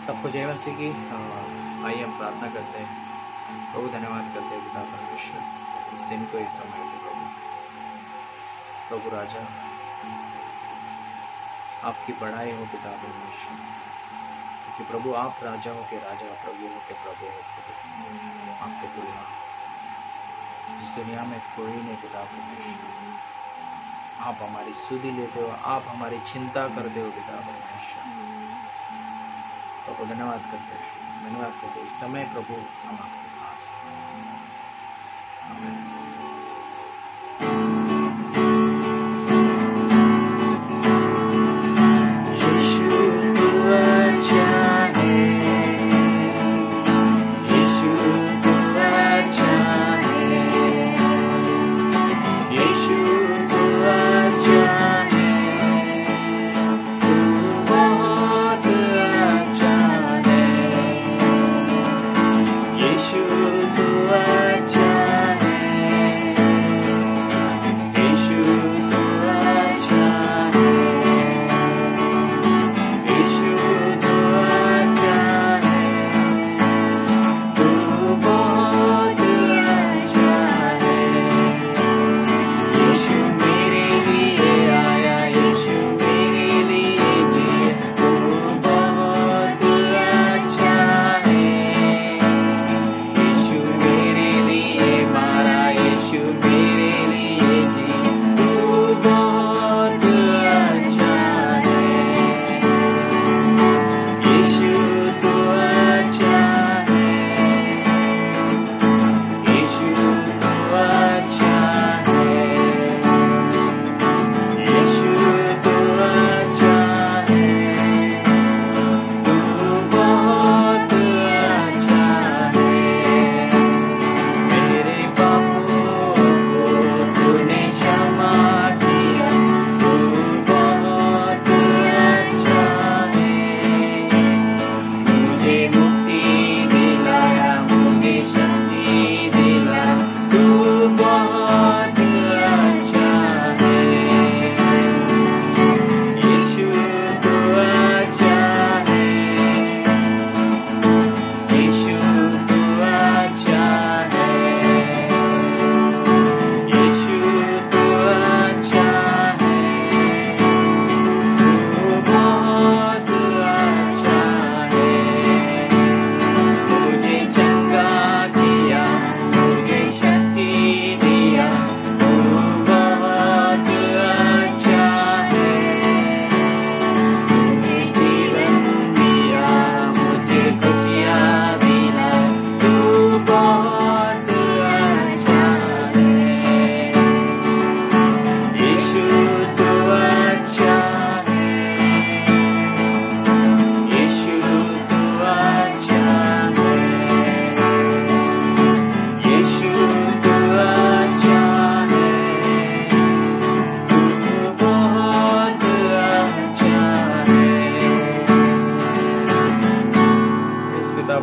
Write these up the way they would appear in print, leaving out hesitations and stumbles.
सबको जय मसीह की। आइए हम प्रार्थना करते हैं। प्रभु धन्यवाद करते हैं पिता परमेश्वर इस दिन को, इस समय को। प्रभु राजा आपकी बड़ाई हो पिता परमेश्वर, क्योंकि प्रभु आप राजाओं के राजा, प्रभु के प्रभु हो। आपके तुलना इस दुनिया में कोई नहीं पिता परमेश्वर। आप हमारी सुधि लेते हो, आप हमारी चिंता करते हो पिता परमेश्वर। प्रभु धन्यवाद करते हैं, धन्यवाद करते हैं। इस समय प्रभु हम आपके पास हैं। आमीन।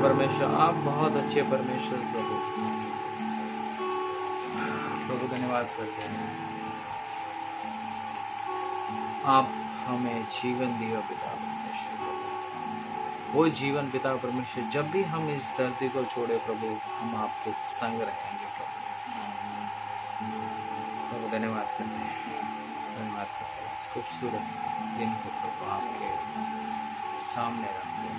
परमेश्वर आप बहुत अच्छे परमेश्वर प्रभु धन्यवाद करते हैं। आप हमें जीवन दियो पिता परमेश्वर। वो जीवन पिता परमेश्वर जब भी हम इस धरती को छोड़े प्रभु, हम आपके संग रहेंगे प्रभु। धन्यवाद करते हैं, धन्यवाद करते हैं। इस खूबसूरत दिन को प्रभु आपके सामने रखते हैं।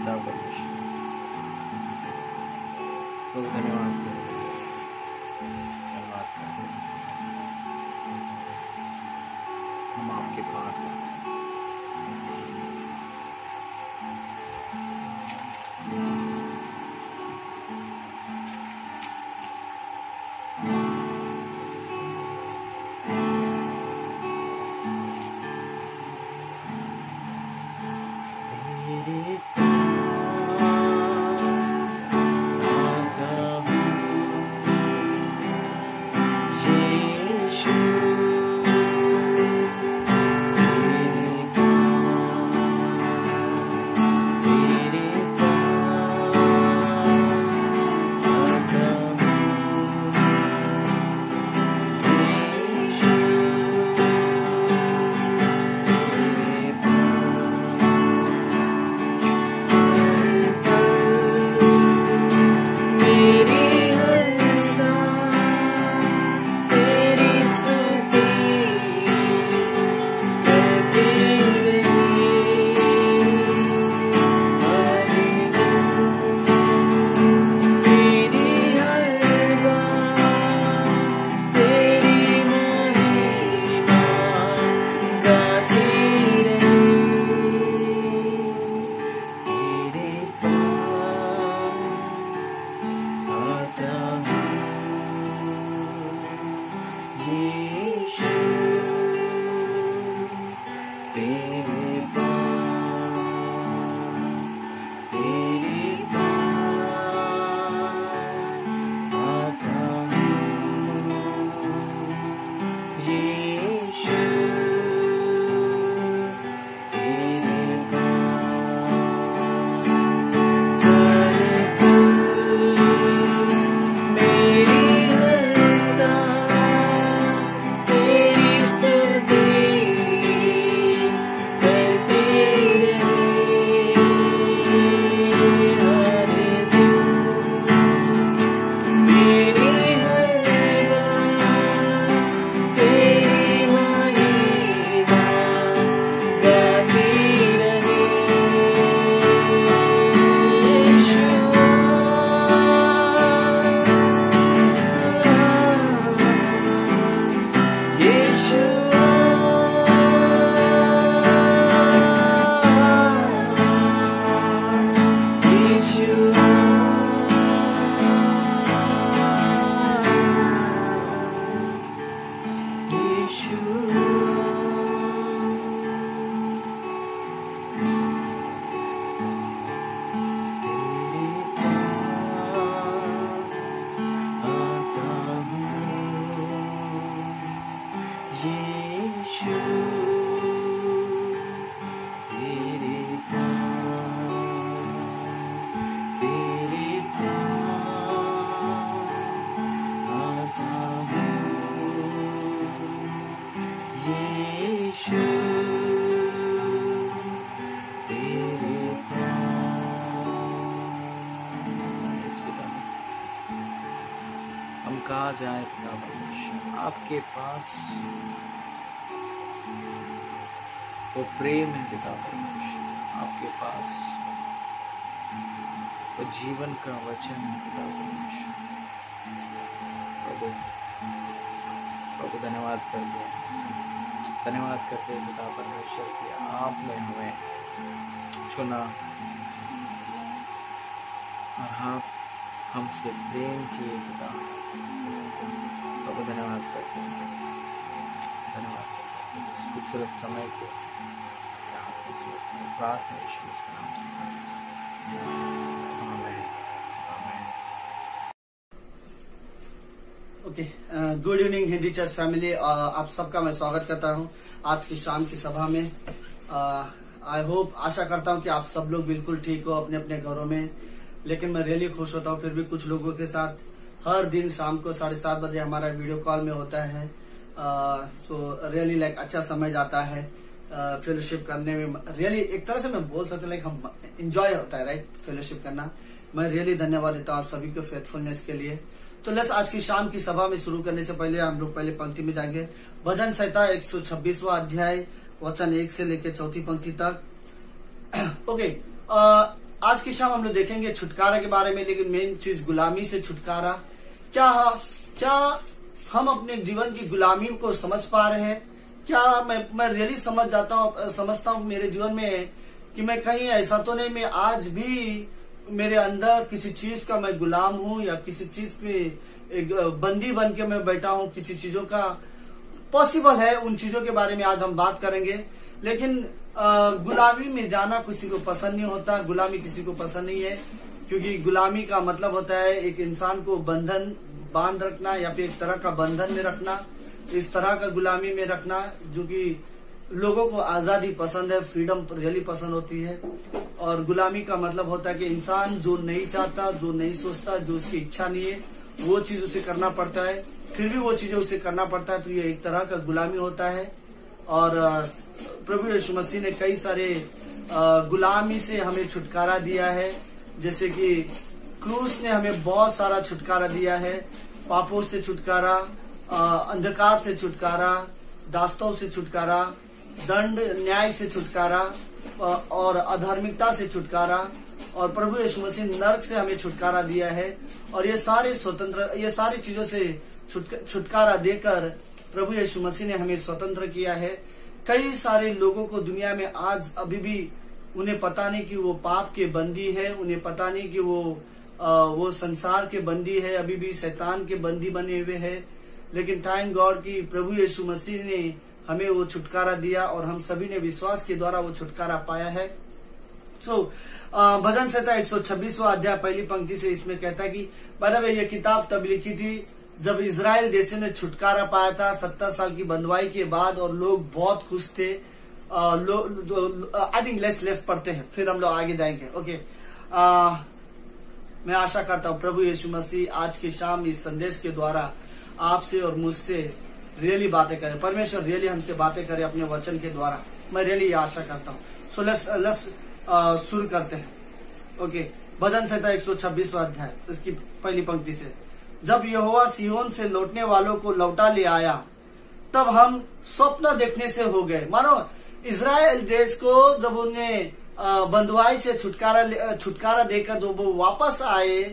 पिता परमेश्वर। प्रभु धन्यवाद करते हैं, धन्यवाद करते हैं। हम आपके पास हैं। कहा जाए पिता परमेश्वर, आपके पास वो प्रेम है पिता परमेश्वर, आपके पास वो जीवन का वचन है पिता परमेश्वर। प्रभु धन्यवाद करते हैं, धन्यवाद करते हैं पिता परमेश्वर कि आपने हमें चुना और आप हमसे प्रेम किए पिता। प्रभु धन्यवाद करते हैं, धन्यवाद करते हैं इस खूबसूरत समय के प्रार्थना यीशु के नाम से, आमीन, आमीन। Okay, good evening Hindi church family, आप सबका मैं स्वागत करता हूं आज की शाम की सभा में। आई होप, आशा करता हूं कि आप सब लोग बिल्कुल ठीक हो अपने अपने घरों में। लेकिन मैं रियली खुश होता हूं फिर भी कुछ लोगों के साथ हर दिन शाम को 7:30 बजे हमारा वीडियो कॉल में होता है। सो रियली लाइक अच्छा समय जाता है फेलोशिप करने में। रियली एक तरह से मैं बोल सकता हूँ लाइक हम एंजॉय होता है, राइट, फेलोशिप करना। मैं रियली धन्यवाद देता हूँ आप सभी को फेथफुलनेस के लिए। तो लेट्स आज की शाम की सभा में शुरू करने से पहले हम लोग पहले पंक्ति में जाएंगे। भजन संहिता 126वां अध्याय वचन 1 से लेकर 4 पंक्ति तक। ओके, आज की शाम हम लोग देखेंगे छुटकारा के बारे में, लेकिन मेन चीज गुलामी से छुटकारा। क्या हम अपने जीवन की गुलामी को समझ पा रहे हैं? क्या मैं रियली समझता हूँ मेरे जीवन में कि मैं कहीं ऐसा तो नहीं, मैं आज भी मेरे अंदर किसी चीज का मैं गुलाम हूँ या किसी चीज में एक बंदी बन के मैं बैठा हूँ, किसी चीजों का पॉसिबल है। उन चीजों के बारे में आज हम बात करेंगे। लेकिन गुलामी में जाना किसी को पसंद नहीं होता, गुलामी किसी को पसंद नहीं है, क्योंकि गुलामी का मतलब होता है एक इंसान को बांध रखना या फिर एक तरह का बंधन में रखना, इस तरह का गुलामी में रखना, जो कि लोगों को आजादी पसंद है, फ्रीडम रियली पसंद होती है। और गुलामी का मतलब होता है कि इंसान जो नहीं चाहता, जो नहीं सोचता, जो उसकी इच्छा नहीं है, वो चीज उसे करना पड़ता है, फिर भी वो चीजें उसे करना पड़ता है, तो ये एक तरह का गुलामी होता है। और प्रभु यीशु मसीह ने कई सारे गुलामी से हमें छुटकारा दिया है, जैसे कि क्रूस ने हमें बहुत सारा छुटकारा दिया है। पापों से छुटकारा, अंधकार से छुटकारा, दास्तों से छुटकारा, दंड न्याय से छुटकारा और अधार्मिकता से छुटकारा। और प्रभु यीशु मसीह नरक से हमें छुटकारा दिया है। और ये सारी चीजों से छुटकारा देकर प्रभु यीशु मसीह ने हमें स्वतंत्र किया है। कई सारे लोगों को दुनिया में आज अभी भी उन्हें पता नहीं कि वो पाप के बंदी है, उन्हें पता नहीं कि वो संसार के बंदी है, अभी भी शैतान के बंदी बने हुए हैं। लेकिन थैंक गॉड कि प्रभु यीशु मसीह ने हमें वो छुटकारा दिया और हम सभी ने विश्वास के द्वारा वो छुटकारा पाया है। भजन संहिता 126वां अध्याय पहली पंक्ति से इसमें कहता है कि भाई ये किताब तब लिखी थी जब इजराइल देश ने छुटकारा पाया था 70 साल की बंधुआई के बाद, और लोग बहुत खुश थे। आई थिंक लेस पढ़ते हैं, फिर हम लोग आगे जाएंगे। ओके, मैं आशा करता हूँ प्रभु यीशु मसीह आज की शाम इस संदेश के द्वारा आपसे और मुझसे रियली बातें करे, परमेश्वर रियली हमसे बातें करे अपने वचन के द्वारा। मैं रियली आशा करता हूँ। सो लेट्स शुरू करते हैं। ओके, भजन संहिता 126वां अध्याय इसकी पहली पंक्ति से, जब यहोवा सिय्योन से लौटने वालों को लौटा ले आया, तब हम स्वप्न देखने से हो गए। मानो इजराइल देश को जब उन्हें बंधुआई से छुटकारा देकर जब वो वापस आए,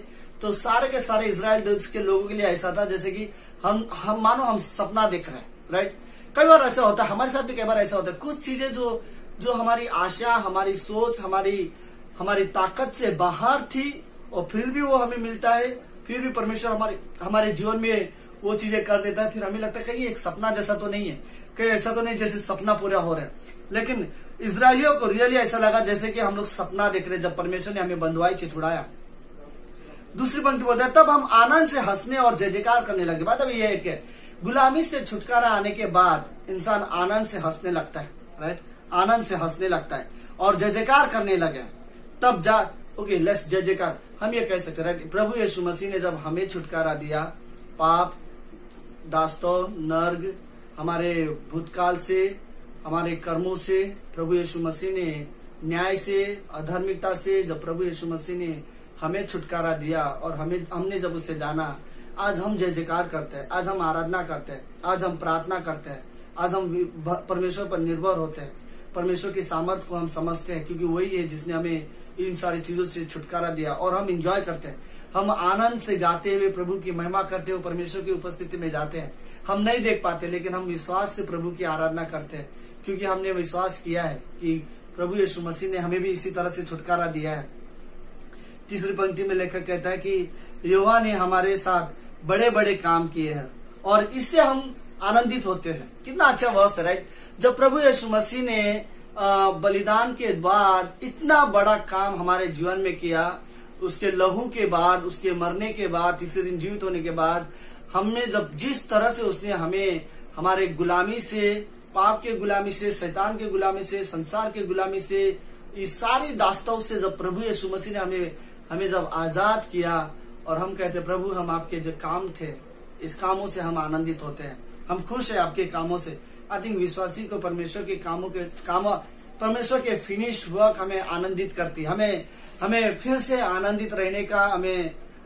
तो सारे के सारे इजराइल देश के लोगों के लिए ऐसा था जैसे कि हम मानो हम सपना देख रहे हैं। राइट, कई बार ऐसा होता है, हमारे साथ भी कई बार ऐसा होता है। कुछ चीजें जो हमारी आशा, हमारी सोच, हमारी ताकत से बाहर थी, और फिर भी वो हमें मिलता है, फिर भी परमेश्वर हमारे जीवन में वो चीजें कर देता है। फिर हमें लगता है कहीं एक सपना जैसा तो नहीं है, कहीं ऐसा तो नहीं जैसे सपना पूरा हो रहा है। लेकिन इजरायलियों को रियली ऐसा लगा जैसे कि हम लोग सपना देख रहे हैं, जब परमेश्वर ने हमें बंधुआई से छुड़ाया। दूसरी पंक्ति बोलता है, तब हम आनंद से हंसने और जय जयकार करने लगे। बात अभी यह है कि गुलामी से छुटकारा आने के बाद इंसान आनंद से हंसने लगता है। राइट, आनंद से हंसने लगता है और जय जयकार करने लगे। तब ओके, लेट्स जय जयकार हम ये कह सकते हैं। प्रभु यीशु मसीह ने जब हमें छुटकारा दिया पाप, दास्तों, नर्क, हमारे भूतकाल से, हमारे कर्मों से, प्रभु यीशु मसीह ने न्याय से, अधार्मिकता से, जब प्रभु यीशु मसीह ने हमें छुटकारा दिया और हमने जब उसे जाना, आज हम जय जयकार करते हैं, आज हम आराधना करते हैं, आज हम प्रार्थना करते हैं, आज हम परमेश्वर पर निर्भर होते हैं, परमेश्वर की सामर्थ्य को हम समझते हैं, क्योंकि वही है जिसने हमें इन सारी चीजों से छुटकारा दिया। और हम इंजॉय करते हैं, हम आनंद से गाते हुए प्रभु की महिमा करते हुए परमेश्वर की उपस्थिति में जाते हैं। हम नहीं देख पाते, लेकिन हम विश्वास से प्रभु की आराधना करते हैं, क्योंकि हमने विश्वास किया है कि प्रभु यीशु मसीह ने हमें भी इसी तरह से छुटकारा दिया है। तीसरी पंक्ति में लेखक कहता है कि यहोवा ने हमारे साथ बड़े बड़े काम किए हैं और इससे हम आनंदित होते हैं। कितना अच्छा वर्स है। राइट, जब प्रभु यीशु मसीह ने बलिदान के बाद इतना बड़ा काम हमारे जीवन में किया, उसके लहू के बाद, उसके मरने के बाद, तीसरे दिन जीवित होने के बाद, हमने जब जिस तरह से उसने हमें हमारे गुलामी से, पाप के गुलामी से, शैतान के गुलामी से, संसार के गुलामी से, इस सारी दास्तों से जब प्रभु यीशु मसीह ने हमें जब आजाद किया, और हम कहते प्रभु हम आपके जो काम थे, इस कामों से हम आनंदित होते हैं, हम खुश हैं आपके कामों से। आई थिंक विश्वासी को परमेश्वर के परमेश्वर के फिनिश्ड वर्क हमें आनंदित करती, हमें फिर से आनंदित रहने का,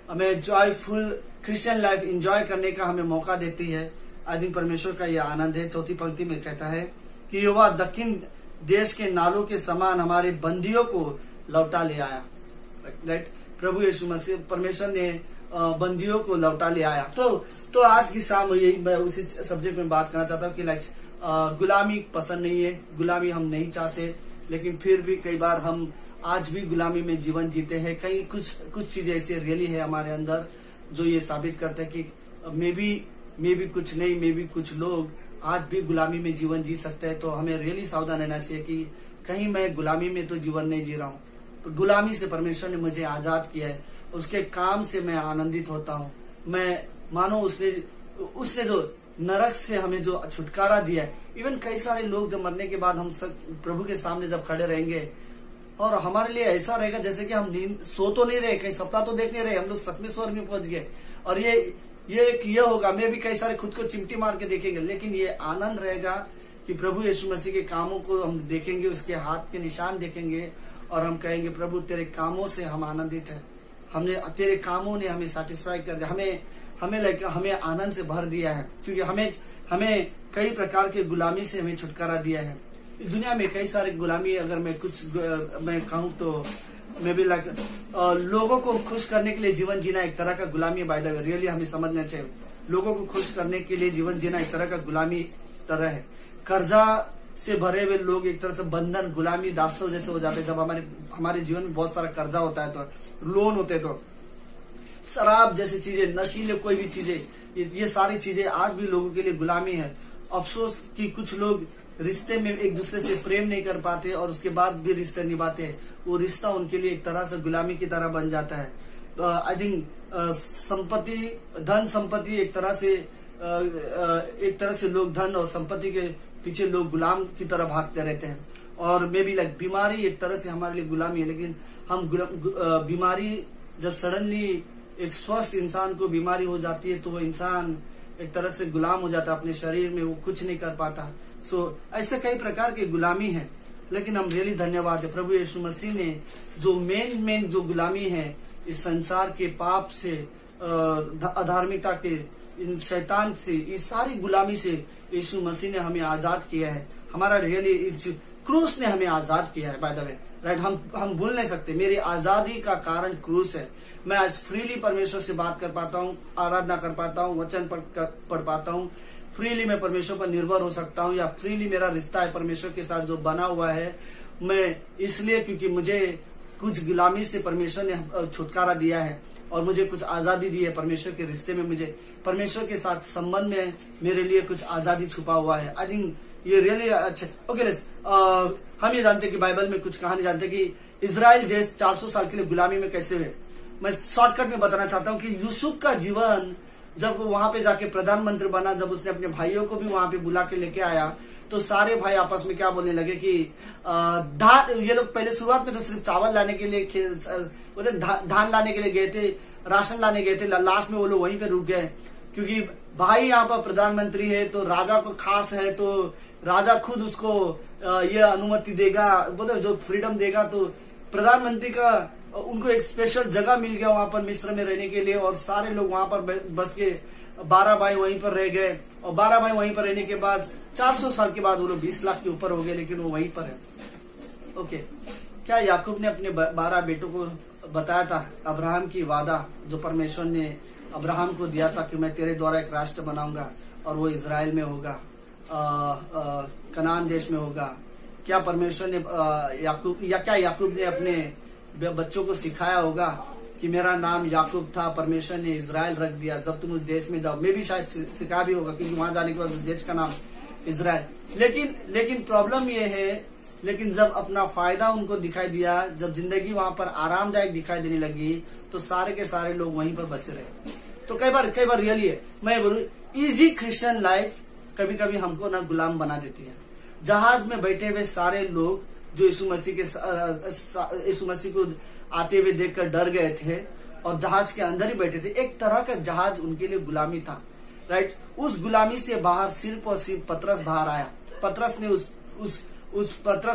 हमें जॉयफुल क्रिश्चियन लाइफ एंजॉय करने का हमें मौका देती है। आई थिंक परमेश्वर का यह आनंद है। चौथी पंक्ति में कहता है कि यहोवा दक्षिण देश के नालों के समान हमारे बंदियों को लौटा ले आया। राइट। प्रभु यीशु मसीह परमेश्वर ने बंदियों को लौटा ले आया। तो आज की शाम मैं उसी सब्जेक्ट में बात करना चाहता हूँ कि गुलामी पसंद नहीं है, गुलामी हम नहीं चाहते, लेकिन फिर भी कई बार हम आज भी गुलामी में जीवन जीते हैं। कई कुछ चीजें ऐसी रियली है हमारे अंदर जो ये साबित करते हैं कि मे भी कुछ नहीं, मे भी कुछ लोग आज भी गुलामी में जीवन जी सकते हैं। तो हमें रियली सावधान रहना चाहिए कि कहीं मैं गुलामी में तो जीवन नहीं जी रहा हूँ। तो गुलामी से परमेश्वर ने मुझे आजाद किया है, उसके काम से मैं आनंदित होता हूँ। मैं मानो उसने जो नरक से हमें जो छुटकारा दिया है। इवन कई सारे लोग जब मरने के बाद हम सब प्रभु के सामने जब खड़े रहेंगे और हमारे लिए ऐसा रहेगा जैसे कि हम नींद सो तो नहीं रहे, कहीं सपना तो देख नहीं रहे, हम लोग सच में स्वर्ग में पहुंच गए। और ये होगा, मैं भी कई सारे खुद को चिमटी मार के देखेंगे, लेकिन ये आनंद रहेगा कि प्रभु यीशु मसीह के कामों को हम देखेंगे, उसके हाथ के निशान देखेंगे और हम कहेंगे प्रभु तेरे कामों से हम आनंदित है, हमने तेरे कामों ने हमें सेटिस्फाई कर दिया, हमें आनंद से भर दिया है, क्योंकि हमें कई प्रकार के गुलामी से हमें छुटकारा दिया है। इस दुनिया में कई सारे गुलामी, अगर मैं कहूँ तो मैं भी लोगों को खुश करने के लिए जीवन जीना एक तरह का गुलामी है। बाय द वे रियली हमें समझना चाहिए, लोगों को खुश करने के लिए जीवन जीना एक तरह का गुलामी तरह है। कर्जा से भरे हुए लोग एक तरह से बंधन, गुलामी, दास्तों जैसे हो जाते हैं। जब हमारे जीवन में बहुत सारा कर्जा होता है, तो लोन होते, तो शराब जैसी चीजें, नशीले कोई भी चीजें, ये सारी चीजें आज भी लोगों के लिए गुलामी है। अफसोस कि कुछ लोग रिश्ते में एक दूसरे से प्रेम नहीं कर पाते और उसके बाद भी रिश्ते निभाते हैं, वो रिश्ता उनके लिए एक तरह से गुलामी की तरह बन जाता है। आई थिंक धन संपत्ति एक तरह से लोग धन और संपत्ति के पीछे लोग गुलाम की तरह भागते रहते हैं। और मे बी बीमारी एक तरह से हमारे लिए गुलामी है, लेकिन हम बीमारी जब सडनली एक स्वस्थ इंसान को बीमारी हो जाती है तो वो इंसान एक तरह से गुलाम हो जाता है अपने शरीर में, वो कुछ नहीं कर पाता। ऐसे कई प्रकार के गुलामी है, लेकिन हम रियली धन्यवाद है प्रभु यीशु मसीह ने जो मेन जो गुलामी है इस संसार के पाप से, अधार्मिकता के, इन शैतान से, इस सारी गुलामी से यीशु मसीह ने हमें आजाद किया है। हमारा रियली क्रूस ने हमें आजाद किया है। बाय द वे राइट, हम भूल नहीं सकते, मेरी आजादी का कारण क्रूस है। मैं आज फ्रीली परमेश्वर से बात कर पाता हूँ, आराधना कर पाता हूँ, वचन पढ़ पाता हूँ, फ्रीली मैं परमेश्वर पर निर्भर हो सकता हूँ, या फ्रीली मेरा रिश्ता है परमेश्वर के साथ जो बना हुआ है। मैं इसलिए क्योंकि मुझे कुछ गुलामी से परमेश्वर ने छुटकारा दिया है और मुझे कुछ आजादी दी है। परमेश्वर के रिश्ते में मुझे परमेश्वर के साथ संबंध में मेरे लिए कुछ आजादी छुपा हुआ है। आई थिंक ये रियली अच्छा। ओके, हम ये जानते कि बाइबल में कुछ कहानी जानते कि इजराइल देश 400 साल के लिए गुलामी में कैसे हुए। मैं शॉर्टकट में बताना चाहता हूँ कि यूसुफ का जीवन जब वहां पे जाके प्रधानमंत्री बना, जब उसने अपने भाइयों को भी वहां पे बुला के लेके आया, तो सारे भाई आपस में क्या बोलने लगे कि ये लोग पहले शुरुआत में तो सिर्फ चावल लाने के लिए, धान लाने के लिए गए थे, राशन लाने गए थे। लास्ट में वो लोग वहीं पे रुक गए, क्योंकि भाई यहाँ पर प्रधानमंत्री है तो राजा को खास है, तो राजा खुद उसको ये अनुमति देगा, मतलब जो फ्रीडम देगा। तो प्रधानमंत्री का उनको एक स्पेशल जगह मिल गया वहां पर मिस्र में रहने के लिए, और सारे लोग वहां पर बस के 12 भाई वहीं पर रह गए। और 12 भाई वहीं पर रहने के बाद 400 साल के बाद वो लोग 20 लाख के ऊपर हो गए, लेकिन वो वहीं पर है। ओके, क्या याकूब ने अपने 12 बेटों को बताया था अब्राहम की वादा जो परमेश्वर ने अब्राहम को दिया था कि मैं तेरे द्वारा एक राष्ट्र बनाऊंगा और वो इजराइल में होगा, कनान देश में होगा? क्या परमेश्वर ने याकूब ने अपने बच्चों को सिखाया होगा कि मेरा नाम याकूब था, परमेश्वर ने इजराइल रख दिया, जब तुम उस देश में जाओ? मैं भी शायद सिखा भी होगा, क्योंकि वहां जाने के बाद उस देश का नाम इजराइल। लेकिन प्रॉब्लम ये है, लेकिन जब अपना फायदा उनको दिखाई दिया, जब जिंदगी वहां पर आरामदायक दिखाई देने लगी, तो सारे के सारे लोग वहीं पर बसे रहे। तो कई बार रियली है, मैं बोलूं इजी क्रिश्चियन लाइफ कभी कभी हमको ना गुलाम बना देती है। जहाज में बैठे हुए सारे लोग जो यीशु मसीह को आते हुए देखकर डर गए थे और जहाज के अंदर ही बैठे थे, एक तरह का जहाज उनके लिए गुलामी था। राइट, उस गुलामी से बाहर सिर्फ और सिर्फ पतरस बाहर आया। पतरस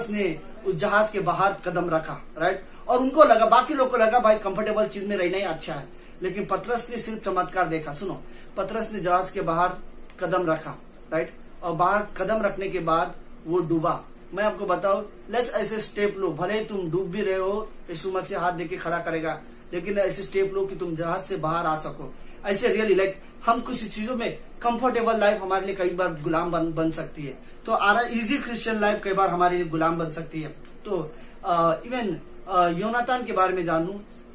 ने उस जहाज के बाहर कदम रखा। राइट, और उनको लगा, बाकी लोग को लगा भाई कंफर्टेबल चीज में रहना ही अच्छा है, लेकिन पतरस ने सिर्फ चमत्कार देखा। सुनो, पतरस ने जहाज के बाहर कदम रखा। राइट, और बाहर कदम रखने के बाद वो डूबा। मैं आपको बताऊं, लेट्स ऐसे स्टेप लो, भले ही तुम डूब भी रहे हो, यीशु मसीह हाथ देके खड़ा करेगा, लेकिन ऐसे स्टेप लो कि तुम जहाज से बाहर आ सको। ऐसे रियली लाइक हम कुछ चीजों में कंफर्टेबल लाइफ हमारे लिए कई बार गुलाम बन सकती है, तो इजी क्रिश्चियन लाइफ कई बार हमारे लिए गुलाम बन सकती है। तो इवन योनातान के बारे में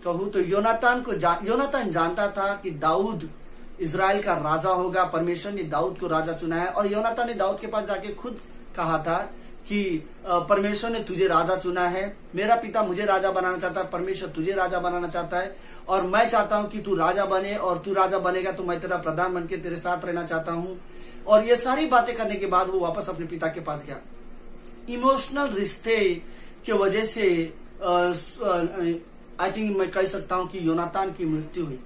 कहूँ तो योनातान जानता था कि दाऊद इजराइल का राजा होगा, परमेश्वर ने दाऊद को राजा चुना है, और योनातान ने दाऊद के पास जाके खुद कहा था कि परमेश्वर ने तुझे राजा चुना है, मेरा पिता मुझे राजा बनाना चाहता है, परमेश्वर तुझे राजा बनाना चाहता है, और मैं चाहता हूं कि तू राजा बने, और तू राजा बनेगा तो मैं तेरा प्रधान बनके तेरे साथ रहना चाहता हूं। और ये सारी बातें करने के बाद वो वापस अपने पिता के पास गया। इमोशनल रिश्ते की वजह से आई थिंक मैं कह सकता हूं कि योनातान की मृत्यु हुई।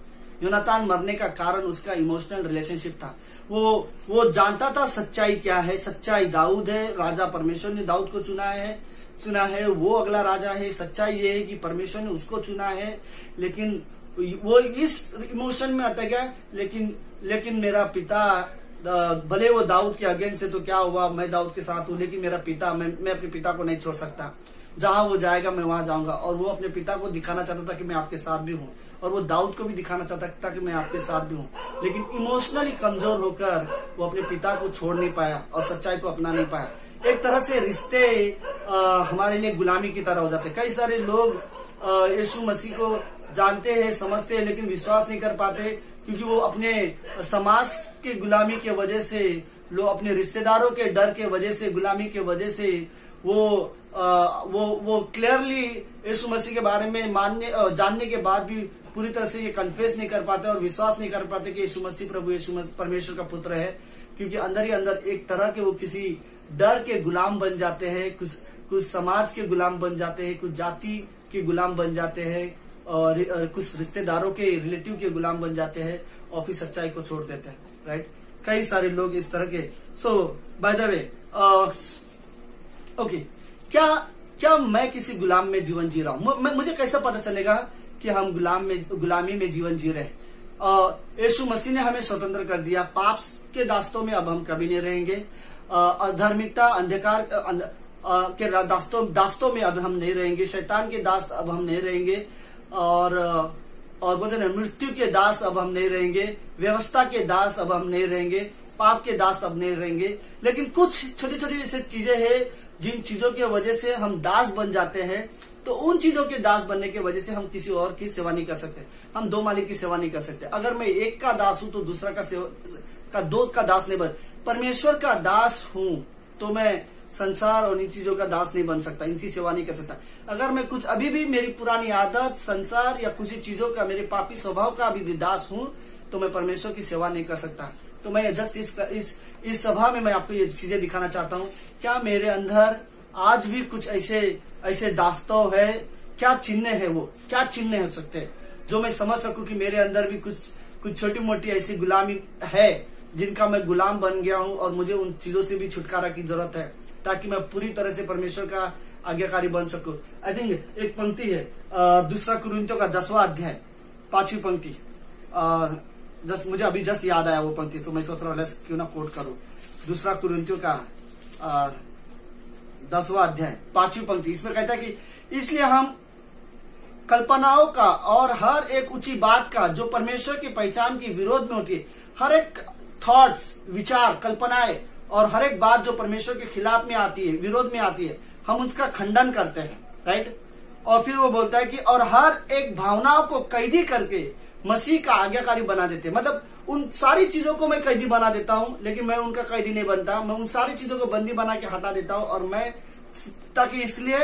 योनातान मरने का कारण उसका इमोशनल रिलेशनशिप था। वो जानता था सच्चाई क्या है, सच्चाई दाऊद है, राजा परमेश्वर ने दाऊद को चुना है, वो अगला राजा है। सच्चाई ये है कि परमेश्वर ने उसको चुना है, लेकिन वो इस इमोशन में अटक गया। लेकिन मेरा पिता, भले वो दाऊद के अगेंस्ट से, तो क्या हुआ, मैं दाऊद के साथ हूँ, लेकिन मेरा पिता, मैं अपने पिता को नहीं छोड़ सकता, जहां वो जाएगा मैं वहां जाऊंगा। और वो अपने पिता को दिखाना चाहता था कि मैं आपके साथ भी हूँ, और वो दाऊद को भी दिखाना चाहता था कि मैं आपके साथ भी हूँ, लेकिन इमोशनली कमजोर होकर वो अपने पिता को छोड़ नहीं पाया और सच्चाई को अपना नहीं पाया। एक तरह से रिश्ते हमारे लिए गुलामी की तरह हो जाते। कई सारे लोग यीशु मसीह को जानते हैं, समझते हैं, लेकिन विश्वास नहीं कर पाते, क्योंकि वो अपने समाज के गुलामी के वजह से, लोग अपने रिश्तेदारों के डर के वजह से, गुलामी के वजह से वो क्लियरली यीशु मसीह के बारे में जानने के बाद भी पूरी तरह से ये कन्फेस नहीं कर पाते और विश्वास नहीं कर पाते कि यीशु मसीह प्रभु, यीशु मसीह परमेश्वर का पुत्र है, क्योंकि अंदर ही अंदर एक तरह के वो किसी डर के गुलाम बन जाते हैं, कुछ समाज के गुलाम बन जाते हैं, कुछ जाति के गुलाम बन जाते हैं, और कुछ रिश्तेदारों के, रिलेटिव के गुलाम बन जाते हैं, और फिर सच्चाई को छोड़ देते हैं। राइट, कई सारे लोग इस तरह के। सो बाय द वे, ओके, क्या मैं किसी गुलाम में जीवन जी रहा हूं? मुझे कैसे पता चलेगा कि हम गुलामी में जीवन जी रहे? यीशु मसीह ने हमें स्वतंत्र कर दिया। पाप के दास्तों में अब हम कभी नहीं रहेंगे। अधार्मिकता, अंधकार के दास्तों में अब हम नहीं रहेंगे। शैतान के दास अब हम नहीं रहेंगे, और बोलते हैं मृत्यु के दास अब हम नहीं रहेंगे। व्यवस्था के दास अब हम नहीं रहेंगे। पाप के दास अब नहीं रहेंगे। लेकिन कुछ छोटी छोटी ऐसी चीजें हैं जिन चीजों की वजह से हम दास बन जाते हैं। तो उन चीजों के दास बनने की वजह से हम किसी और की सेवा नहीं कर सकते। हम दो मालिक की सेवा नहीं कर सकते। अगर मैं एक का दास हूं तो दूसरा दो का दास नहीं बन। परमेश्वर का दास हूं तो मैं संसार और इन चीजों का दास नहीं बन सकता, इनकी सेवा नहीं कर सकता। अगर मैं कुछ अभी भी मेरी पुरानी आदत, संसार या कुछ चीजों का, मेरे पापी स्वभाव का अभी भी दास हूं, तो मैं परमेश्वर की सेवा नहीं कर सकता। तो मैं जस्ट इस सभा में मैं आपको ये चीजें दिखाना चाहता हूँ। क्या मेरे अंदर आज भी कुछ ऐसे दास्तव है? क्या चिन्ह है? वो क्या चिन्ह हो सकते हैं जो मैं समझ सकूं कि मेरे अंदर भी कुछ छोटी मोटी ऐसी गुलामी है जिनका मैं गुलाम बन गया हूं, और मुझे उन चीजों से भी छुटकारा की जरूरत है, ताकि मैं पूरी तरह से परमेश्वर का आज्ञाकारी बन सकूं। आई थिंक एक पंक्ति है, 2 कुरिन्थियों का 10वां अध्याय 5वीं पंक्ति। मुझे अभी जस्ट याद आया वो पंक्ति, तो मैं सोच रहा हूँ क्यों ना कोट करूं। 2 कुरिन्थियों का 10वां अध्याय 5वीं पंक्ति। इसमें कहता है कि इसलिए हम कल्पनाओं का और हर एक ऊंची बात का जो परमेश्वर की पहचान के विरोध में होती है, हर एक थॉट्स, विचार, कल्पनाएं और हर एक बात जो परमेश्वर के खिलाफ में आती है, विरोध में आती है, हम उसका खंडन करते हैं। राइट, और फिर वो बोलता है कि और हर एक भावनाओं को कैदी करके मसीह का आज्ञाकारी बना देते हैं। मतलब उन सारी चीजों को मैं कैदी बना देता हूं, लेकिन मैं उनका कैदी नहीं बनता। मैं उन सारी चीजों को बंदी बना के हटा देता हूं, और मैं ताकि इसलिए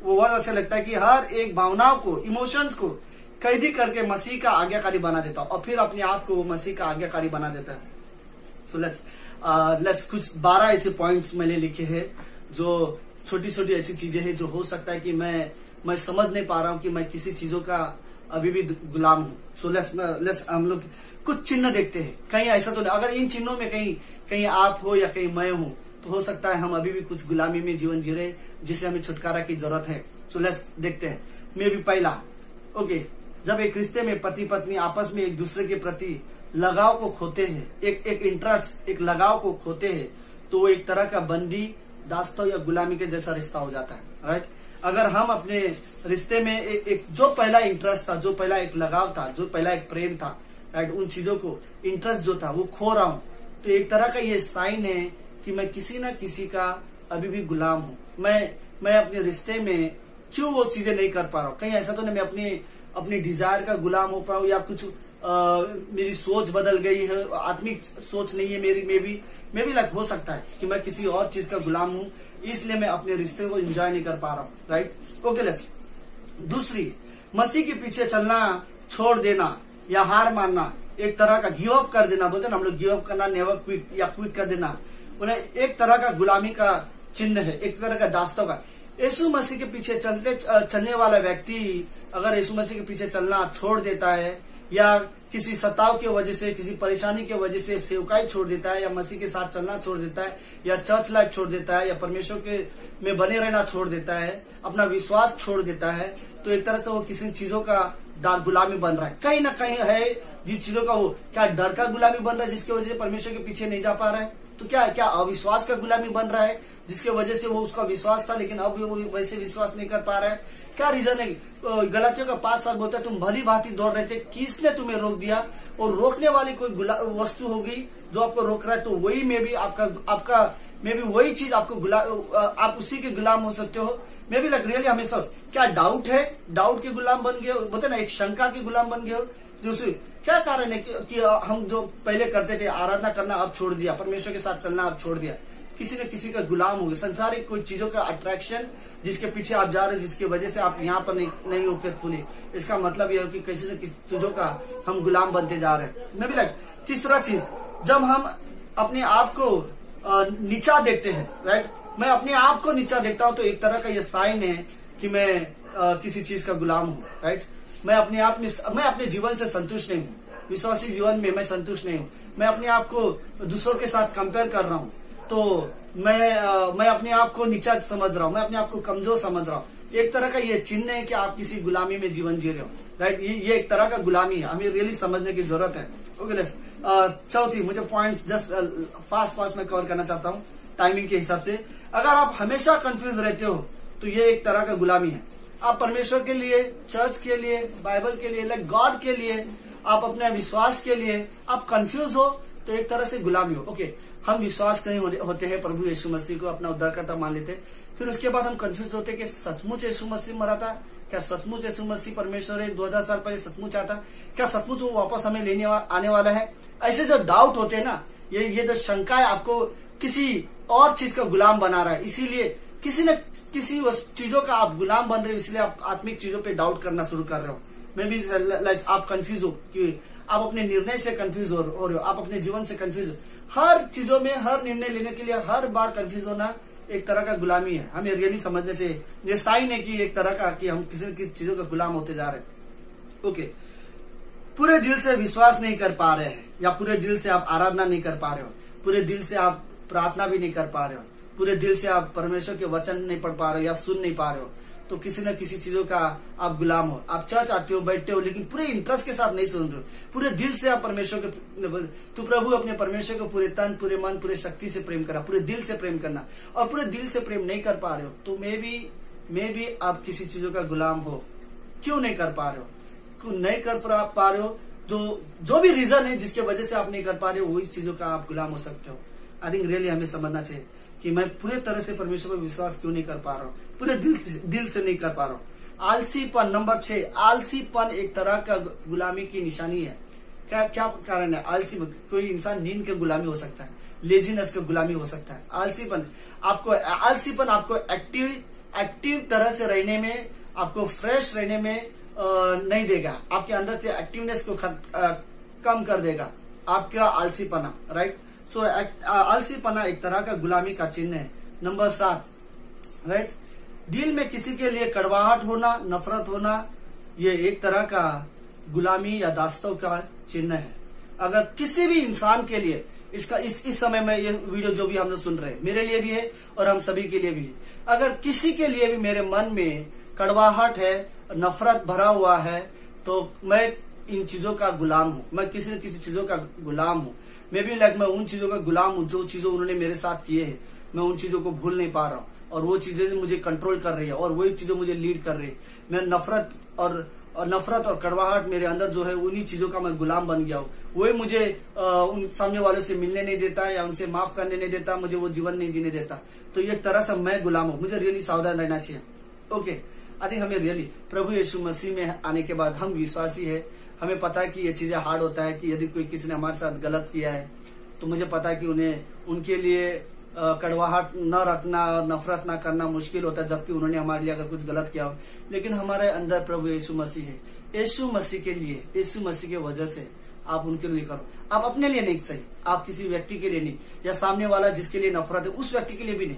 वो वर्ड अच्छा लगता है कि हर एक भावनाओं को, इमोशंस को कैदी करके मसीह का आज्ञाकारी बना देता हूं, और फिर अपने आप को मसीह का आज्ञाकारी बना देता है। सो लेट्स कुछ 12 ऐसे पॉइंट्स मैंने लिखे हैं जो छोटी छोटी ऐसी चीजें हैं जो हो सकता है कि मैं समझ नहीं पा रहा हूं कि मैं किसी चीजों का अभी भी गुलाम हूं। सो लेट्स हम लोग कुछ चिन्ह देखते हैं। कहीं ऐसा तो नहीं, अगर इन चिन्हों में कहीं आप हो या कहीं मैं हूं, तो हो सकता है हम अभी भी कुछ गुलामी में जीवन जी रहे, जिसे हमें छुटकारा की जरूरत है। सो लेट्स देखते हैं। मे भी पहला, ओके, जब एक रिश्ते में पति पत्नी आपस में एक दूसरे के प्रति लगाव को खोते हैं, एक इंटरेस्ट, एक लगाव को खोते हैं, तो वो एक तरह का बंदी दास्तों या गुलामी के जैसा रिश्ता हो जाता है, राइट। अगर हम अपने रिश्ते में एक जो पहला इंटरेस्ट था, जो पहला एक लगाव था, जो पहला एक प्रेम था, राइट, उन चीजों को इंटरेस्ट जो था वो खो रहा हूं, तो एक तरह का ये साइन है कि मैं किसी न किसी का अभी भी गुलाम हूं। मैं अपने रिश्ते में क्यों वो चीजें नहीं कर पा रहा हूँ। कहीं ऐसा तो नहीं मैं अपनी डिजायर का गुलाम हो पाऊं, या कुछ मेरी सोच बदल गई है, आत्मिक सोच नहीं है मेरी, मे भी लाइक हो सकता है कि मैं किसी और चीज का गुलाम हूं, इसलिए मैं अपने रिश्ते को एंजॉय नहीं कर पा रहा हूँ, राइट। ओके, लेट्स दूसरी, मसीह के पीछे चलना छोड़ देना या हार मानना, एक तरह का गिव अप कर देना, बोलते हैं ना हम लोग, गिव अप करना, नेवर क्विट या क्विट कर देना, उन्हें एक तरह का गुलामी का चिन्ह है, एक तरह का दास्तों का। यीशु मसीह के पीछे चलने वाला व्यक्ति अगर यीशु मसीह के पीछे चलना छोड़ देता है, या किसी सताव की वजह से, किसी परेशानी की वजह से सेवकाई छोड़ देता है, या मसीह के साथ चलना छोड़ देता है, या चर्च लाइफ छोड़ देता है, या परमेश्वर के में बने रहना छोड़ देता है, अपना विश्वास छोड़ देता है, तो एक तरह से वो किसी चीजों का गुलामी बन रहा है। कहीं ना कहीं है जिस चीजों का, वो क्या डर का गुलामी बन रहा है जिसकी वजह से परमेश्वर के पीछे नहीं जा पा रहा है, तो क्या अविश्वास का गुलामी बन रहा है जिसके वजह से वो उसका विश्वास था लेकिन अब वो वैसे विश्वास नहीं कर पा रहा है। क्या रीजन है? गलातियों का 5:7 बोलता है, तुम भली भांति दौड़ रहे थे, किसने तुम्हें रोक दिया? और रोकने वाली कोई वस्तु होगी जो आपको रोक रहा है, तो वही में भी आपका में भी वही चीज आपको आप उसी के गुलाम हो सकते हो। मे बी लाइक रियली हमेशा क्या डाउट है, डाउट के गुलाम बन गए, बोलते ना एक शंका के गुलाम बन गए हो। क्या कारण है कि हम जो पहले करते थे आराधना करना अब छोड़ दिया, परमेश्वर के साथ चलना अब छोड़ दिया, किसी न किसी का गुलाम हो गए, संसारिक कोई चीजों का अट्रैक्शन जिसके पीछे आप जा रहे हो, जिसकी वजह से आप यहाँ पर नहीं होते खुले। इसका मतलब यह है कि किसी न किसी चीजों का हम गुलाम बनते जा रहे हैं। मे बी लाइक तीसरा चीज, जब हम अपने आप को नीचा देखते हैं, राइट, मैं अपने आप को नीचा देखता हूं तो एक तरह का ये साइन है कि मैं किसी चीज का गुलाम हूं, राइट। मैं अपने जीवन से संतुष्ट नहीं हूं, विश्वासी जीवन में मैं संतुष्ट नहीं हूं, मैं अपने आप को दूसरों के साथ कंपेयर कर रहा हूं, तो मैं अपने आप को नीचा समझ रहा हूं, मैं अपने आप को कमजोर समझ रहा हूं। एक तरह का ये चिन्ह है कि आप किसी गुलामी में जीवन जी रहे हो, राइट। ये एक तरह का गुलामी है, हमें रियली समझने की जरूरत है। ओके, चौथी, मुझे पॉइंट्स जस्ट फास्ट में कवर करना चाहता हूँ टाइमिंग के हिसाब से। अगर आप हमेशा कंफ्यूज रहते हो तो ये एक तरह का गुलामी है। आप परमेश्वर के लिए, चर्च के लिए, बाइबल के लिए, लाइक गॉड के लिए, आप अपने विश्वास के लिए आप कंफ्यूज हो तो एक तरह से गुलामी हो। ओके, हम विश्वास नहीं होते हैं प्रभु यीशु मसीह को अपना उद्धारकर्ता मान लेते, फिर उसके बाद हम कंफ्यूज होते कि सचमुच यीशु मसीह मरा था क्या? सचमुच यीशु मसीह परमेश्वर है 2000 साल पहले सचमुच आता क्या? सचमुच वो वापस हमें लेने आने वाला है? ऐसे जो डाउट होते हैं ना, ये जो शंका है आपको किसी और चीज का गुलाम बना रहा है, इसीलिए किसी न किसी चीजों का आप गुलाम बन रहे हो, इसलिए आप आत्मिक चीजों पे डाउट करना शुरू कर रहे हो। मे बी आप कंफ्यूज हो कि आप अपने निर्णय से कंफ्यूज हो रहे हो, आप अपने जीवन से कंफ्यूज हो। हर चीजों में हर निर्णय लेने के लिए हर बार कंफ्यूज होना एक तरह का गुलामी है, हमें रियली समझना चाहिए। ये साइन है कि एक तरह का कि हम किसी न किसी चीजों का गुलाम होते जा रहे हैं। ओके, पूरे दिल से विश्वास नहीं कर पा रहे हैं, या पूरे दिल से आप आराधना नहीं कर पा रहे हो, पूरे दिल से आप प्रार्थना भी नहीं कर पा रहे हो, पूरे दिल से आप परमेश्वर के वचन नहीं पढ़ पा रहे हो या सुन नहीं पा रहे हो, तो किसी न किसी चीजों का आप गुलाम हो। आप चर्च आते हो, बैठते हो, लेकिन पूरे इंटरेस्ट के साथ नहीं सुन रहे हो, पूरे दिल से आप परमेश्वर के, तो प्रभु अपने परमेश्वर को पूरे तन, पूरे मन, पूरे शक्ति से प्रेम करा, पूरे दिल से प्रेम करना, और पूरे दिल से प्रेम नहीं कर पा रहे हो, तो मे भी आप किसी चीजों का गुलाम हो। क्यों नहीं कर पा रहे हो? क्यों नहीं कर पा रहे हो? जो भी रीजन है जिसके वजह से आप नहीं कर पा रहे हो, वही चीजों का आप गुलाम हो सकते हो। आई थिंक रियली हमें समझना चाहिए कि मैं पूरे तरह से परमेश्वर पर विश्वास क्यों नहीं कर पा रहा हूँ, पूरे दिल से नहीं कर पा रहा हूँ। आलसीपन, नंबर 6, आलसीपन एक तरह का गुलामी की निशानी है। क्या कारण है? आलसी, कोई इंसान नींद के गुलामी हो सकता है, लेजीनेस का गुलामी हो सकता है। आलसीपन आपको एक्टिव तरह से रहने में, आपको फ्रेश रहने में नहीं देगा, आपके अंदर से एक्टिवनेस को कम कर देगा, आपका आलसीपना, राइट। सो आलसीपना एक तरह का गुलामी का चिन्ह है। नंबर 7, राइट, दिल में किसी के लिए कड़वाहट होना, नफरत होना, ये एक तरह का गुलामी या दास्तों का चिन्ह है। अगर किसी भी इंसान के लिए इसका इस समय में ये वीडियो जो भी हम लोग सुन रहे हैं, मेरे लिए भी है और हम सभी के लिए भी है, अगर किसी के लिए भी मेरे मन में कड़वाहट है, नफरत भरा हुआ है, तो मैं इन चीजों का गुलाम हूँ, मैं किसी न किसी चीजों का गुलाम हूँ। मैं भी लाइक मैं उन चीजों का गुलाम हूँ जो चीजों उन्होंने मेरे साथ किए हैं। मैं उन चीजों को भूल नहीं पा रहा हूँ, और वो चीजें मुझे कंट्रोल कर रही है, और वही चीजें मुझे लीड कर रही है। मैं नफरत और कड़वाहट मेरे अंदर जो है, उन्हीं चीजों का मैं गुलाम बन गया हूँ। वही मुझे उन सामने वालों से मिलने नहीं देता, या उनसे माफ करने नहीं देता, मुझे वो जीवन नहीं जीने देता। तो एक तरह से मैं गुलाम हूँ। मुझे रियली सावधान रहना चाहिए। ओके, आई थिंक हमें रियली प्रभु यीशु मसीह में आने के बाद हम विश्वासी है। हमें पता है कि ये चीजें हार्ड होता है, कि यदि कोई किसी ने हमारे साथ गलत किया है तो मुझे पता है कि उनके लिए कड़वाहट न रखना, नफरत न करना मुश्किल होता है, जबकि उन्होंने हमारे लिए अगर कुछ गलत किया हो। लेकिन हमारे अंदर प्रभु यीशु मसीह है। यीशु मसीह के लिए, यीशु मसीह की वजह से आप उनके लिए करो। आप अपने लिए नहीं सही, आप किसी व्यक्ति के लिए नहीं, या सामने वाला जिसके लिए नफरत है उस व्यक्ति के लिए भी नहीं।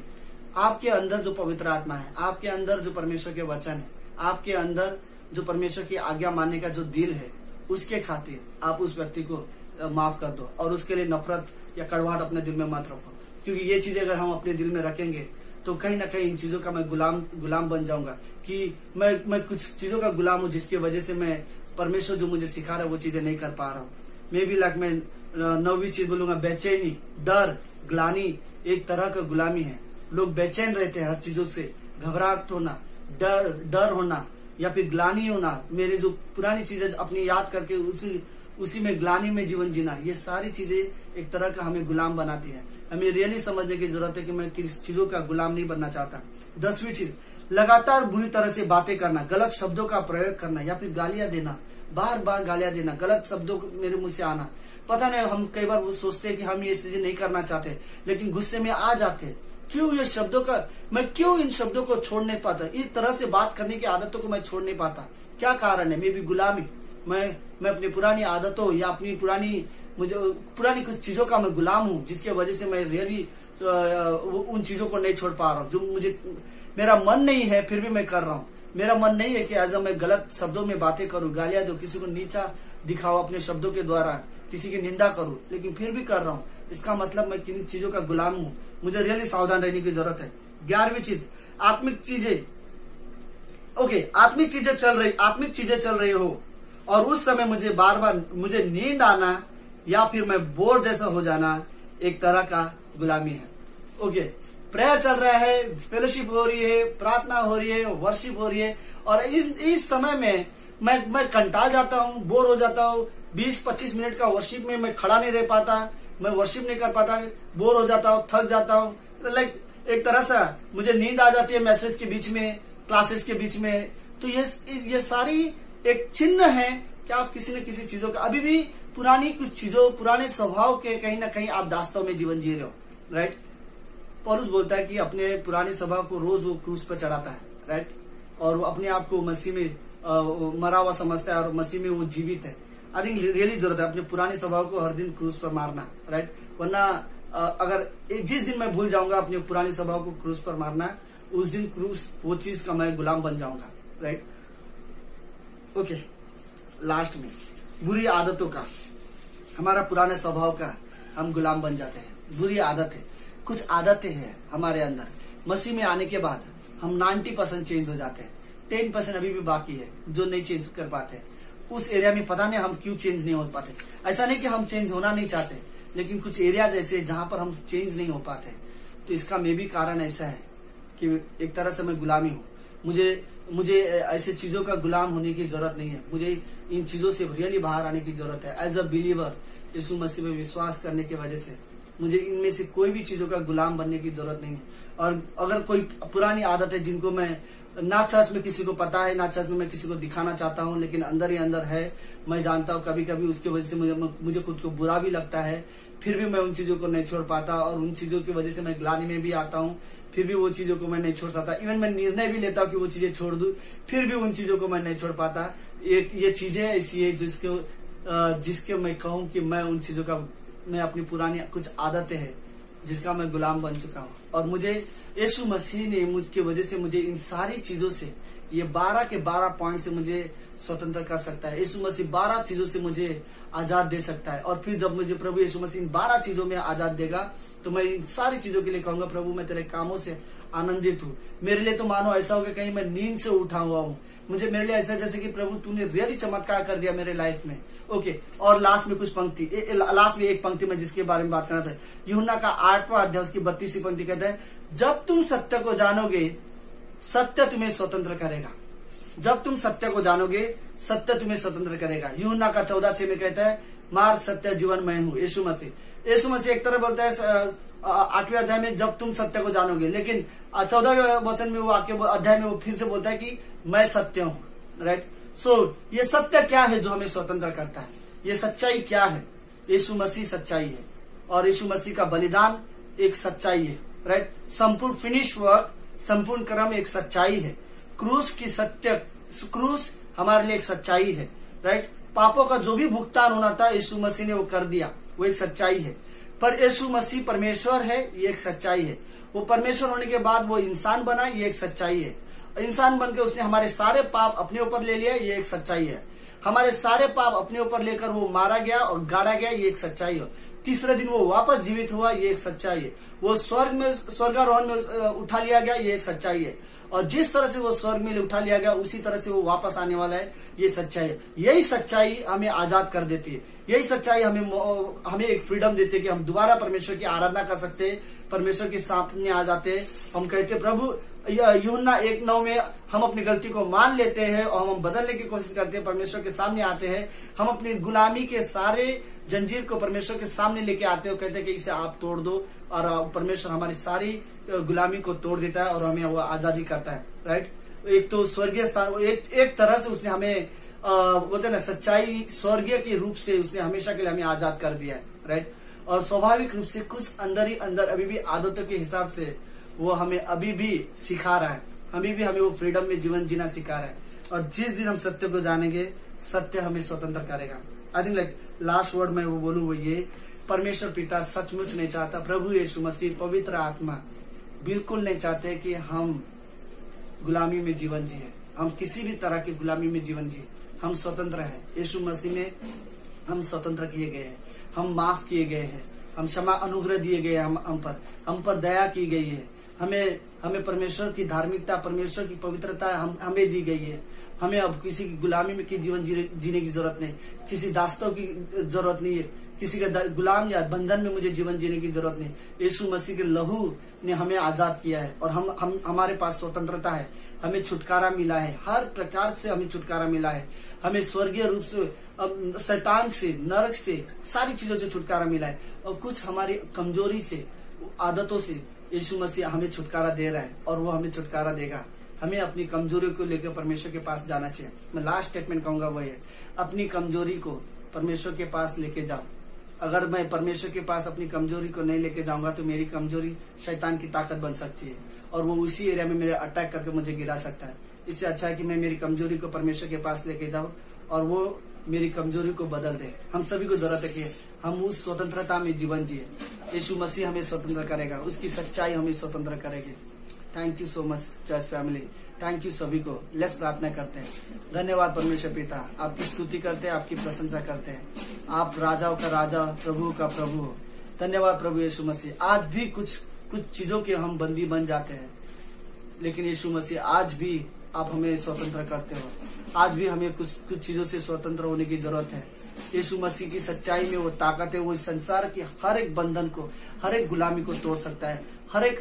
आपके अंदर जो पवित्र आत्मा है, आपके अंदर जो परमेश्वर के वचन है, आपके अंदर जो परमेश्वर की आज्ञा मानने का जो दिल है, उसके खातिर आप उस व्यक्ति को माफ कर दो, और उसके लिए नफरत या कड़वाहट अपने दिल में मत रखो। क्योंकि ये चीजें अगर हम अपने दिल में रखेंगे तो कहीं ना कहीं इन चीजों का मैं गुलाम बन जाऊंगा, कि मैं कुछ चीजों का गुलाम हूँ, जिसकी वजह से मैं परमेश्वर जो मुझे सिखा रहा है वो चीजें नहीं कर पा रहा हूँ। मैं भी मैं 9वीं चीज बोलूंगा, बेचैनी, डर, ग्लानी एक तरह का गुलामी है। लोग बेचैन रहते हैं हर चीजों से, घबराहट होना, डर होना, या फिर ग्लानी होना, मेरे जो पुरानी चीजें अपनी याद करके उसी में ग्लानी में जीवन जीना, ये सारी चीजें एक तरह का हमें गुलाम बनाती है। हमें रियली समझने की जरूरत है कि मैं किस चीजों का गुलाम नहीं बनना चाहता। 10वीं चीज, लगातार बुरी तरह से बातें करना, गलत शब्दों का प्रयोग करना, या फिर गालियां देना, बार बार गालियां देना, गलत शब्दों मेरे मुंह से आना। पता नहीं, हम कई बार वो सोचते हैं कि हम ये चीजें नहीं करना चाहते, लेकिन गुस्से में आ जाते। क्यों ये शब्दों का, मैं क्यों इन शब्दों को छोड़ नहीं पाता, इस तरह से बात करने की आदतों को मैं छोड़ नहीं पाता? क्या कारण है? मैं भी गुलामी, मैं अपनी पुरानी आदतों या अपनी पुरानी कुछ चीजों का मैं गुलाम हूँ, जिसके वजह से मैं रियली उन चीजों को नहीं छोड़ पा रहा हूँ, जो मेरा मन नहीं है फिर भी मैं कर रहा हूँ। मेरा मन नहीं है कि आज मैं गलत शब्दों में बातें करूँ, गालियां दूं, किसी को नीचा दिखाओ अपने शब्दों के द्वारा, किसी की निंदा करूँ, लेकिन फिर भी कर रहा हूँ। इसका मतलब मैं किन चीजों का गुलाम हूँ। मुझे रियली सावधान रहने की जरूरत है। 11वीं चीज, आत्मिक चीजें। ओके, आत्मिक चीजें चल रही हो और उस समय मुझे बार बार नींद आना या फिर मैं बोर जैसा हो जाना, एक तरह का गुलामी है। ओके, प्रेयर चल रहा है, फेलोशिप हो रही है, प्रार्थना हो रही है, वर्शिप हो रही है, और इस समय में मैं कंटाल जाता हूँ, बोर हो जाता हूँ। 20-25 मिनट का वर्शिप में मैं खड़ा नहीं रह पाता, मैं वर्शिप नहीं कर पाता, बोर हो जाता हूँ, थक जाता हूँ। लाइक एक तरह से मुझे नींद आ जाती है मैसेज के बीच में, क्लासेस के बीच में। तो ये सारी एक चिन्ह है कि आप किसी न किसी चीजों का अभी भी पुरानी कुछ चीजों, पुराने स्वभाव के कहीं ना कहीं आप दास्तों में जीवन जी रहे हो। राइट, पौलुस बोलता है कि अपने पुराने स्वभाव को रोज वो क्रूस पर चढ़ाता है। राइट, और वो अपने आप को मसीह में मरा हुआ समझता है और मसीह में वो जीवित है। आई थिंक रियली जरूरत है अपने पुराने स्वभाव को हर दिन क्रूस पर मारना। राइट, वरना अगर जिस दिन मैं भूल जाऊंगा अपने पुराने स्वभाव को क्रूस पर मारना, उस दिन क्रूस वो चीज का मैं गुलाम बन जाऊंगा। राइट, ओके, लास्ट में बुरी आदतों का, हमारा पुराने स्वभाव का हम गुलाम बन जाते हैं। बुरी आदतें, कुछ आदतें हैं हमारे अंदर, मसीह में आने के बाद हम 90% चेंज हो जाते हैं। 10% अभी भी बाकी है जो नहीं चेंज कर पाते। उस एरिया में पता नहीं हम क्यों चेंज नहीं हो पाते। ऐसा नहीं कि हम चेंज होना नहीं चाहते, लेकिन कुछ एरिया जैसे जहां पर हम चेंज नहीं हो पाते। तो इसका मे भी कारण ऐसा है कि एक तरह से मैं गुलामी हूँ। मुझे ऐसे चीजों का गुलाम होने की जरूरत नहीं है। मुझे इन चीजों से रियली बाहर आने की जरूरत है। एज अ बिलीवर, यीशु मसीह में विश्वास करने की वजह से मुझे इनमें से कोई भी चीजों का गुलाम बनने की जरूरत नहीं है। और अगर कोई पुरानी आदत है जिनको मैं ना चर्च में किसी को पता है, ना चर्च में मैं किसी को दिखाना चाहता हूँ, लेकिन अंदर ही अंदर है, मैं जानता हूँ कभी कभी उसकी वजह से मुझे खुद को बुरा भी लगता है, फिर भी मैं उन चीजों को नहीं छोड़ पाता। और उन चीजों की वजह से मैं ग्लानि में भी आता हूँ, फिर भी वो चीजों को मैं नहीं छोड़ सकता। इवन मैं निर्णय भी लेता हूँ कि वो चीजें छोड़ दूं, फिर भी उन चीजों को मैं नहीं छोड़ पाता। ये चीजें ऐसी है जिसके मैं कहूँ कि मैं उन चीजों का, मैं अपनी पुरानी कुछ आदतें हैं जिसका मैं गुलाम बन चुका हूँ। और मुझे यीशु मसीह ने मुझकी वजह से मुझे इन सारी चीजों से, ये 12 के 12 पॉइंट से मुझे स्वतंत्र कर सकता है। यीशु मसीह 12 चीजों से मुझे आजाद दे सकता है। और फिर जब मुझे प्रभु यीशु मसीह इन 12 चीजों में आजाद देगा, तो मैं इन सारी चीजों के लिए कहूंगा, प्रभु मैं तेरे कामों से आनंदित हूँ। मेरे लिए तो मानो ऐसा होगा कहीं मैं नींद से उठा हुआ हूँ, मुझे मेरे लिए ऐसा जैसे कि प्रभु तूने रियली चमत्कार कर दिया मेरे लाइफ में। ओके, और लास्ट में कुछ पंक्ति, लास्ट में एक पंक्ति में जिसके बारे में बात करना था, यूहन्ना का 8वां अध्याय उसकी 32वीं पंक्ति कहता है, जब तुम सत्य को जानोगे सत्य तुम्हें स्वतंत्र करेगा। जब तुम सत्य को जानोगे सत्य तुम्हें स्वतंत्र करेगा। यूहन्ना का 14:6 में कहता है, मार्ग सत्य जीवन मैं हूँ, यीशु मसीह एक तरह बोलता है 8वें अध्याय में जब तुम सत्य को जानोगे, लेकिन 14वें वचन में वो अध्याय में वो फिर से बोलता है कि मैं सत्य हूँ। राइट, सो ये सत्य क्या है जो हमें स्वतंत्र करता है? ये सच्चाई क्या है? यीशु मसीह सच्चाई है, और यीशु मसीह का बलिदान एक सच्चाई है। राइट, संपूर्ण फिनिश वर्क, संपूर्ण कर्म एक सच्चाई है। क्रूस हमारे लिए एक सच्चाई है। राइट, पापों का जो भी भुगतान होना था यीशु मसीह ने वो कर दिया, वो एक सच्चाई है। पर यीशु मसीह परमेश्वर है, ये एक सच्चाई है। वो परमेश्वर होने के बाद वो इंसान बना, ये एक सच्चाई है। इंसान बनकर उसने हमारे सारे पाप अपने ऊपर ले लिया, ये एक सच्चाई है। हमारे सारे पाप अपने ऊपर लेकर वो मारा गया और गाड़ा गया, ये एक सच्चाई है। तीसरे दिन वो वापस जीवित हुआ, ये एक सच्चाई है। वो स्वर्गारोहण में उठा लिया गया, ये एक सच्चाई है। और जिस तरह से वो स्वर्ग में उठा लिया गया उसी तरह से वो वापस आने वाला है, ये सच्चाई है। यही सच्चाई हमें आजाद कर देती है। यही सच्चाई हमें एक फ्रीडम देती है कि हम दोबारा परमेश्वर की आराधना कर सकते हैं, परमेश्वर के सामने आ जाते हैं। हम कहते प्रभु, यूहन्ना 1:9 में हम अपनी गलती को मान लेते हैं और हम बदलने की कोशिश करते हैं, परमेश्वर के सामने आते हैं। हम अपनी गुलामी के सारे जंजीर को परमेश्वर के सामने लेके आते हैं, कहते हैं कि इसे आप तोड़ दो, और परमेश्वर हमारी सारी गुलामी को तोड़ देता है और हमें वो आजादी करता है। राइट, एक तो स्वर्गीय स्थान, एक तरह से उसने हमें बोलते ना सच्चाई स्वर्गीय के रूप से उसने हमेशा के लिए हमें आजाद कर दिया है। राइट, और स्वाभाविक रूप से कुछ अंदर ही अंदर अभी भी आदतों के हिसाब से वो हमें अभी भी सिखा रहा है, हमें वो फ्रीडम में जीवन जीना सिखा रहा है। और जिस दिन हम सत्य को जानेंगे सत्य हमें स्वतंत्र करेगा। आई थिंक लास्ट वर्ड में वो बोलूं वो ये, परमेश्वर पिता सचमुच नहीं चाहता, प्रभु यीशु मसीह पवित्र आत्मा बिल्कुल नहीं चाहते कि हम गुलामी में जीवन जिए, हम किसी भी तरह की गुलामी में जीवन जिए। हम स्वतंत्र हैं, यीशु मसीह में हम स्वतंत्र किए गए हैं, हम माफ किए गए हैं, हम क्षमा अनुग्रह दिए गए हैं, हम पर दया की गई है। हमें परमेश्वर की धार्मिकता, परमेश्वर की पवित्रता हमें दी गई है। हमें अब किसी की गुलामी में की जीवन जीने की जरूरत नहीं, किसी दास्तों की जरूरत नहीं है, किसी का गुलाम या बंधन में मुझे जीवन जीने की जरूरत नहीं। यीशु मसीह के लहू ने हमें आजाद किया है और हम हमारे पास स्वतंत्रता है, हमें छुटकारा मिला है, हर प्रकार से हमें छुटकारा मिला है। हमें स्वर्गीय रूप से शैतान से, नरक से, सारी चीजों से छुटकारा मिला है। और कुछ हमारी कमजोरी से, आदतों से यीशु मसीह हमें छुटकारा दे रहा है और वो हमें छुटकारा देगा। हमें अपनी कमजोरी को लेकर परमेश्वर के पास जाना चाहिए। मैं लास्ट स्टेटमेंट कहूंगा वो है, अपनी कमजोरी को परमेश्वर के पास लेके जाओ। अगर मैं परमेश्वर के पास अपनी कमजोरी को नहीं लेके जाऊंगा तो मेरी कमजोरी शैतान की ताकत बन सकती है और वो उसी एरिया में मेरे अटैक करके मुझे गिरा सकता है। इससे अच्छा है कि मैं मेरी कमजोरी को परमेश्वर के पास लेके जाऊं और वो मेरी कमजोरी को बदल दे। हम सभी को जरूरत है कि हम उस स्वतंत्रता में जीवन जिए। यीशु मसीह हमें स्वतंत्र करेगा, उसकी सच्चाई हमें स्वतंत्र करेगी। Thank you so much church family, thank you सभी को। लेट्स प्रार्थना करते हैं। धन्यवाद परमेश्वर पिता, आपकी स्तुति करते हैं, आपकी प्रशंसा करते हैं। आप राजाओं का राजा, प्रभु का प्रभु हो। धन्यवाद प्रभु यीशु मसीह। आज भी कुछ चीजों के हम बंदी बन जाते हैं, लेकिन यीशु मसीह आज भी आप हमें स्वतंत्र करते हो। आज भी हमें कुछ चीजों से स्वतंत्र होने की जरूरत है। यीशु मसीह की सच्चाई में वो ताकत है, वो इस संसार की हर एक बंधन को, हर एक गुलामी को तोड़ सकता है। हर एक,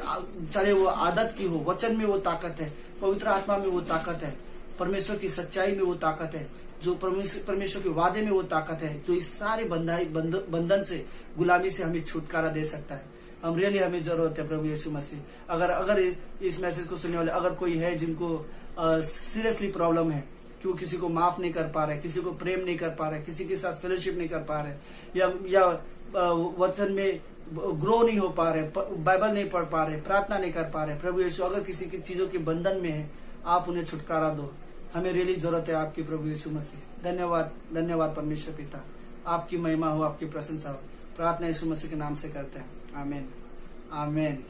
चाहे वो आदत की हो, वचन में वो ताकत है, पवित्र आत्मा में वो ताकत है, परमेश्वर की सच्चाई में वो ताकत है, जो परमेश्वर के वादे में वो ताकत है, जो इस सारे बंधन से, गुलामी से हमें छुटकारा दे सकता है। हमें जरूरत है प्रभु यीशु मसीह। अगर इस मैसेज को सुनने वाले अगर कोई है जिनको सीरियसली प्रॉब्लम है कि वो किसी को माफ नहीं कर पा रहे, किसी को प्रेम नहीं कर पा रहे, किसी के साथ फेलोशिप नहीं कर पा रहे, या वचन में ग्रो नहीं हो पा रहे, बाइबल नहीं पढ़ पा रहे, प्रार्थना नहीं कर पा रहे, प्रभु यीशु अगर किसी की चीजों के बंधन में है, आप उन्हें छुटकारा दो। हमें रियली जरूरत है आपकी प्रभु यीशु मसीह। धन्यवाद परमेश्वर पिता, आपकी महिमा हो, आपकी प्रशंसा हो। प्रार्थना यीशु मसीह के नाम से करते हैं, आमीन आमीन।